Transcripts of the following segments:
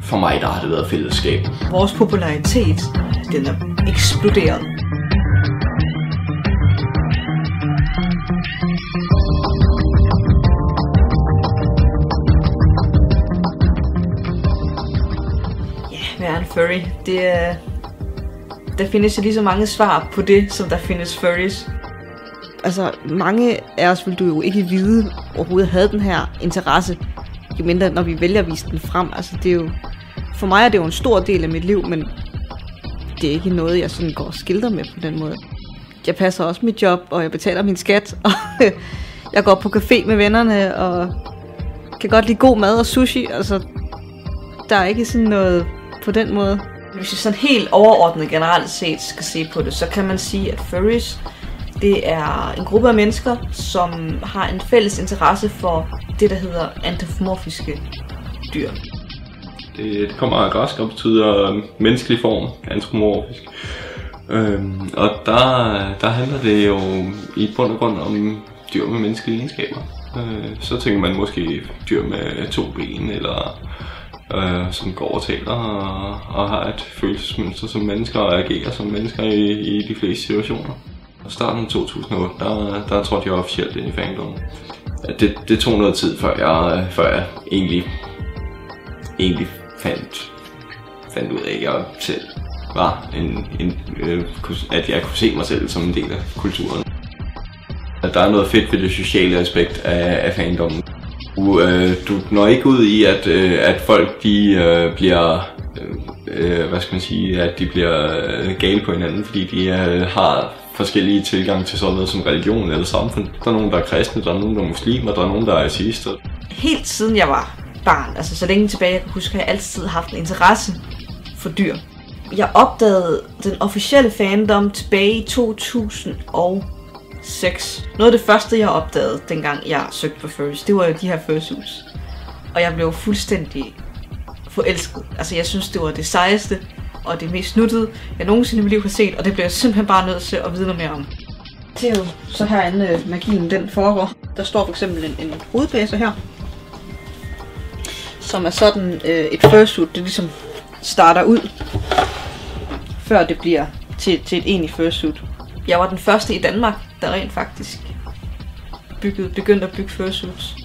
For mig der har det været fællesskab. Vores popularitet, den er eksploderet. Ja, hvad er en furry? Der findes jo lige så mange svar på det, som der findes furries. Altså, mange af os ville du jo ikke vide overhovedet havde den her interesse, jo mindre når vi vælger at vise den frem. Altså, det er jo, for mig er det jo en stor del af mit liv, men det er ikke noget, jeg sådan går og skilter med på den måde. Jeg passer også mit job, og jeg betaler min skat, og jeg går på café med vennerne, og kan godt lide god mad og sushi. Altså, der er ikke sådan noget på den måde. Hvis jeg sådan helt overordnet generelt set skal se på det, så kan man sige, at furries, det er en gruppe af mennesker, som har en fælles interesse for det, der hedder antropomorfiske dyr. Det kommer af græsk og betyder menneskelig form, antropomorfisk. Og der handler det jo i bund og grund om dyr med menneskelige egenskaber. Så tænker man måske dyr med 2 ben, eller som går og taler og har et følelsesmønster som mennesker og agerer som mennesker i de fleste situationer. I starten af 2008, der trådte jeg officielt ind i fandommen. Det tog noget tid, før jeg egentlig fandt ud af, at jeg selv var at jeg kunne se mig selv som en del af kulturen. Der er noget fedt ved det sociale aspekt af fandommen. Du når ikke ud i, at folk de bliver at de bliver gale på hinanden, fordi de har forskellige tilgang til sådan noget som religion eller samfund. Der er nogen, der er kristne, der er nogen, der er muslimer, der er nogen, der er ateister. Helt siden jeg var barn, altså så længe tilbage jeg kan huske, har jeg altid haft en interesse for dyr. Jeg opdagede den officielle fandom tilbage i 2006. Noget af det første, jeg opdagede, dengang jeg søgte på furries, det var jo de her fursuits. Og jeg blev fuldstændig forelsket. Altså jeg synes, det var det sejeste og det mest nuttede, jeg nogensinde i mit liv har set, og det bliver jeg simpelthen bare nødt til at vide noget mere om. Det er jo så herinde magien den foregår. Der står for eksempel en hovedbase her, som er sådan et fursuit, det ligesom starter ud, før det bliver til et egentligt fursuit. Jeg var den første i Danmark, der rent faktisk begyndte at bygge fursuits.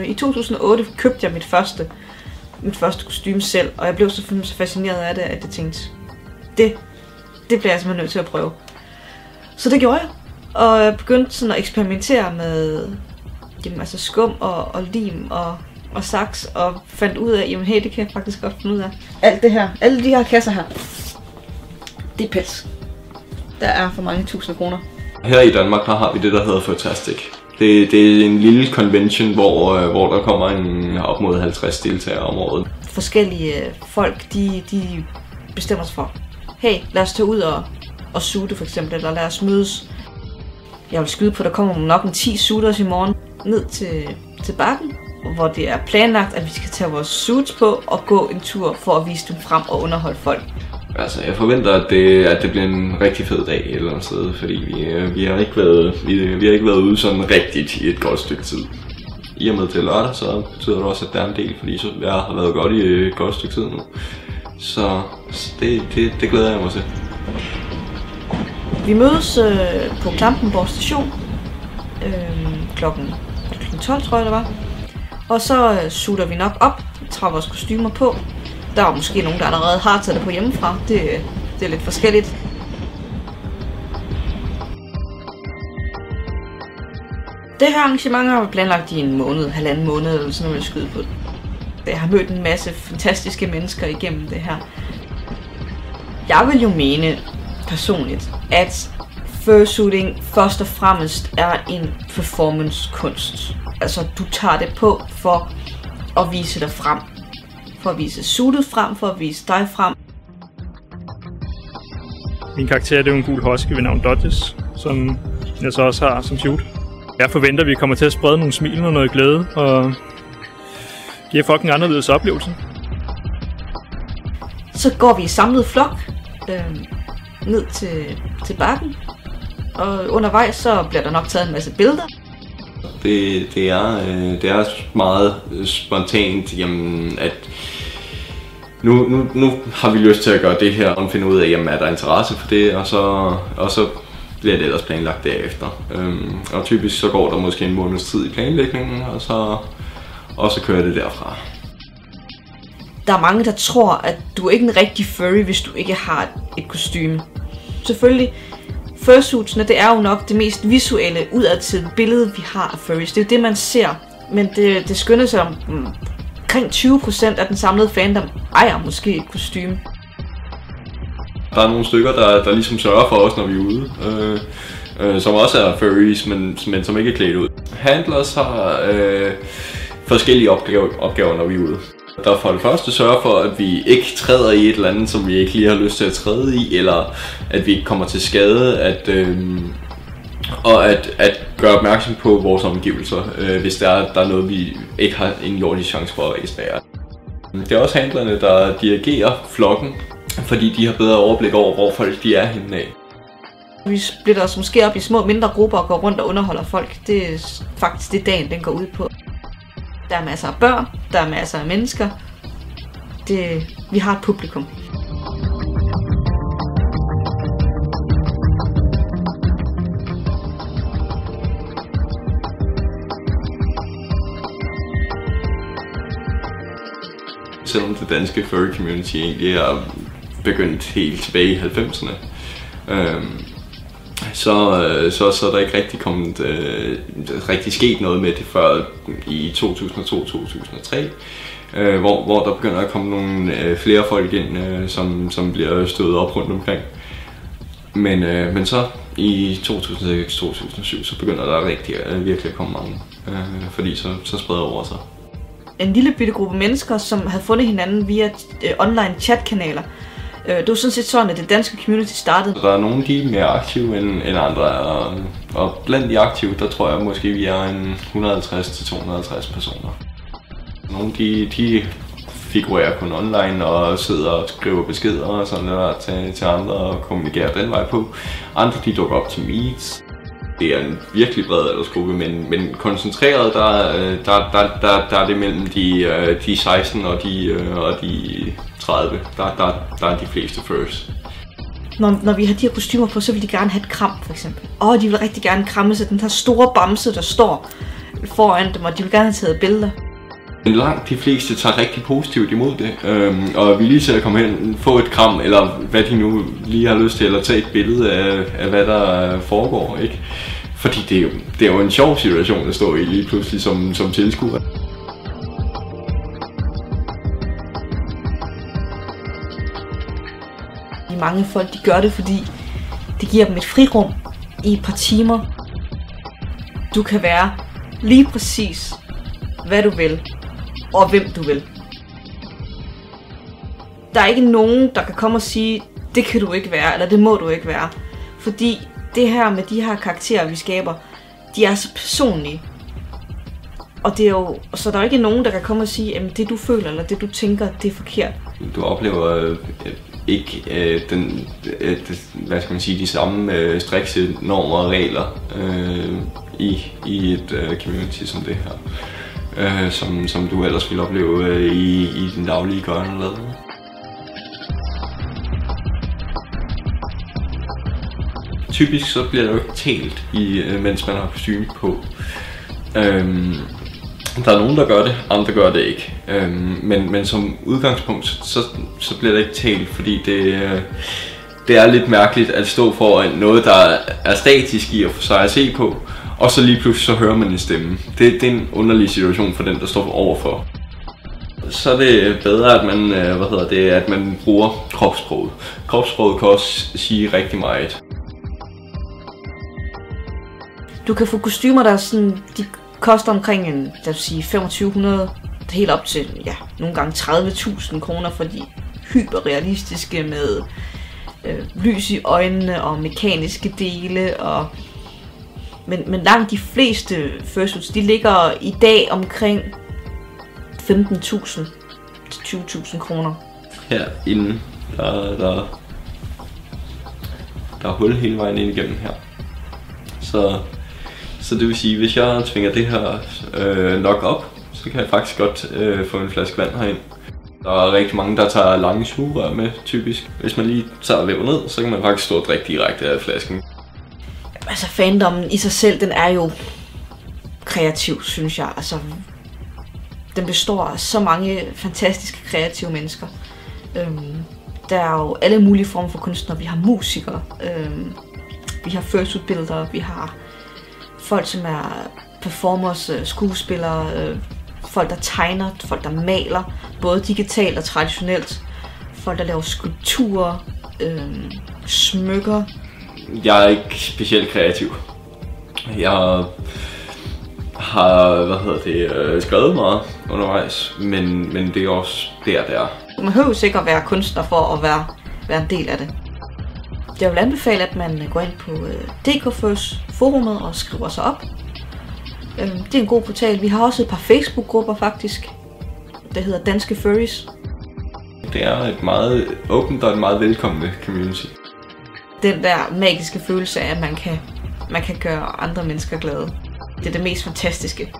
I 2008 købte jeg mit første kostume selv, og jeg blev så fascineret af det, at jeg tænkte, det bliver jeg simpelthen nødt til at prøve. Så det gjorde jeg, og jeg begyndte sådan at eksperimentere med altså skum og lim og saks, og fandt ud af, jamen hey, det kan jeg faktisk godt finde ud af. Alt det her, alle de her kasser her, det er pels. Der er for mange 1000 kroner. Her i Danmark, der har vi det, der hedder Fantastic. Det er en lille convention, hvor der kommer op mod 50 deltagere om året. Forskellige folk, de bestemmer sig for, hey, lad os tage ud og suite for eksempel, eller lad os mødes. Jeg vil skyde på, at der kommer nok en 10 suiters i morgen ned til bakken, hvor det er planlagt, at vi skal tage vores suits på og gå en tur for at vise dem frem og underholde folk. Altså, jeg forventer, at det bliver en rigtig fed dag et eller andet sted, fordi vi har ikke været ude sådan rigtigt i et godt stykke tid. I og med til lørdag, så betyder det også, at der er en del, fordi så jeg har været godt i et godt stykke tid nu. Så det glæder jeg mig til. Vi mødes på Klampenborg station klokken 12, tror jeg det var. Og så sutter vi nok op, tager vores kostymer på. Der er måske nogen, der allerede har taget det på hjemmefra. Det er lidt forskelligt. Det her arrangement har vi planlagt i en måned, halvanden måned, eller sådan noget, jeg skyde på det. Jeg har mødt en masse fantastiske mennesker igennem det her. Jeg vil jo mene personligt, at fursuiting først og fremmest er en performancekunst. Altså, du tager det på for at vise dig frem. For at vise suitet frem, for at vise dig frem. Min karakter er jo en gul husky ved navn Dodges, som jeg så også har som shoot. Jeg forventer, at vi kommer til at sprede nogle smil og noget glæde, og give folk en anderledes oplevelse. Så går vi i samlet flok ned til bakken, og undervejs så bliver der nok taget en masse billeder. Det er meget spontant, jamen, nu har vi lyst til at gøre det her, og finde ud af, jamen, er der interesse for det, og så bliver det ellers planlagt derefter. Og typisk så går der måske en måneds tid i planlægningen, og så kører det derfra. Der er mange, der tror, at du er ikke en rigtig furry, hvis du ikke har et kostume. Selvfølgelig, fursuitsene, det er jo nok det mest visuelle udadtil billede, vi har af furries. Det er jo det, man ser, men det skønner sig om omkring 20% af den samlede fandom ejer måske et kostume. Der er nogle stykker, der ligesom sørger for os, når vi er ude, som også er furries, men som ikke er klædt ud. Handlers har forskellige opgaver, når vi er ude. Der for det første sørger for, at vi ikke træder i et eller andet, som vi ikke lige har lyst til at træde i, eller at vi ikke kommer til skade, og at gøre opmærksom på vores omgivelser, hvis der er noget, vi ikke har ingen jordisk chance for at registrere. Det er også handlerne, der dirigerer flokken, fordi de har bedre overblik over, hvor folk de er henne af. Vi splitter os måske op i små mindre grupper og går rundt og underholder folk. Det er faktisk det, dagen den går ud på. Der er masser af børn, der er masser af mennesker. Vi har et publikum. Selvom det danske furry community egentlig er begyndt helt tilbage i 90'erne, så er der ikke rigtig kommet rigtig sket noget med det før i 2002-2003, hvor der begynder at komme nogle flere folk ind, som bliver stødet op rundt omkring. Men så i 2006-2007, så begynder der virkelig at komme mange, fordi så spreder over sig. En lille bitte gruppe mennesker, som havde fundet hinanden via online chatkanaler. Det var sådan set sådan, at det danske community startede. Der er nogle, de er mere aktive end andre, og blandt de aktive, der tror jeg måske, vi er en 150-250 personer. Nogle, de figurerer kun online og sidder og skriver beskeder og sådan der til andre og kommunikerer den vej på. Andre, de dukker op til meets. Det er en virkelig bred aldersgruppe, men koncentreret, der er det mellem de 16 og de 30. Der er de fleste furs. Når vi har de her kostymer på, så vil de gerne have et kram, for eksempel. Og de vil rigtig gerne kramme sig den her store bamse, der står foran dem, og de vil gerne have taget billeder. Men langt de fleste tager rigtig positivt imod det, og vi lige til at komme hen, få et kram, eller hvad de nu lige har lyst til, eller tage et billede af hvad der foregår, ikke? Fordi det er jo en sjov situation at stå i lige pludselig som tilskuer. Mange folk, de gør det, fordi det giver dem et frirum i et par timer. Du kan være lige præcis, hvad du vil, og hvem du vil. Der er ikke nogen, der kan komme og sige, det kan du ikke være, eller det må du ikke være. Fordi det her med de her karakterer, vi skaber, de er så personlige. Og det er jo, så der er ikke nogen, der kan komme og sige, at det du føler, eller det du tænker, det er forkert. Du oplever ikke de samme strikse normer og regler i et community som det her, som du ellers ville opleve i den daglige gørne og laden. Typisk så bliver der jo ikke talt, mens man har kostume på. Der er nogen, der gør det, andre gør det ikke. Men som udgangspunkt, så bliver det ikke talt, fordi det er lidt mærkeligt at stå foran noget, der er statisk i at få sig at se på, og så lige pludselig så hører man en stemme. Det er en underlig situation for den, der står overfor. Så er det bedre, at man bruger kropssproget. Kropssproget kan også sige rigtig meget. Du kan få kostymer, der sådan, de koster omkring 2500, helt op til nogle gange 30.000 kroner for de hyperrealistiske med lys i øjnene og mekaniske dele. Men langt de fleste fursuits, de ligger i dag omkring 15.000 til 20.000 kroner. Herinde, der er hul hele vejen ind igennem her. Så det vil sige, hvis jeg tvinger det her nok op, så kan jeg faktisk godt få en flaske vand herind. Der er rigtig mange, der tager lange sugerør med, typisk. Hvis man lige tager væv ned, så kan man faktisk stå og drikke direkte af flasken. Altså fandommen i sig selv, den er jo kreativ, synes jeg. Altså, den består af så mange fantastiske kreative mennesker. Der er jo alle mulige former for kunstnere. Vi har musikere, vi har fursuit-bildere, vi har folk, som er performers, skuespillere, folk, der tegner, folk, der maler, både digitalt og traditionelt, folk, der laver skulpturer, smykker. Jeg er ikke specielt kreativ. Jeg har skrevet meget undervejs, men det er også der. Man behøver sikkert være kunstner for at være en del af det. Jeg vil anbefale, at man går ind på DKFurs-forumet og skriver sig op. Det er en god portal. Vi har også et par Facebook-grupper faktisk. Det hedder Danske Furries. Det er et meget åbent og et meget velkommende community. Den der magiske følelse af, at man kan gøre andre mennesker glade. Det er det mest fantastiske.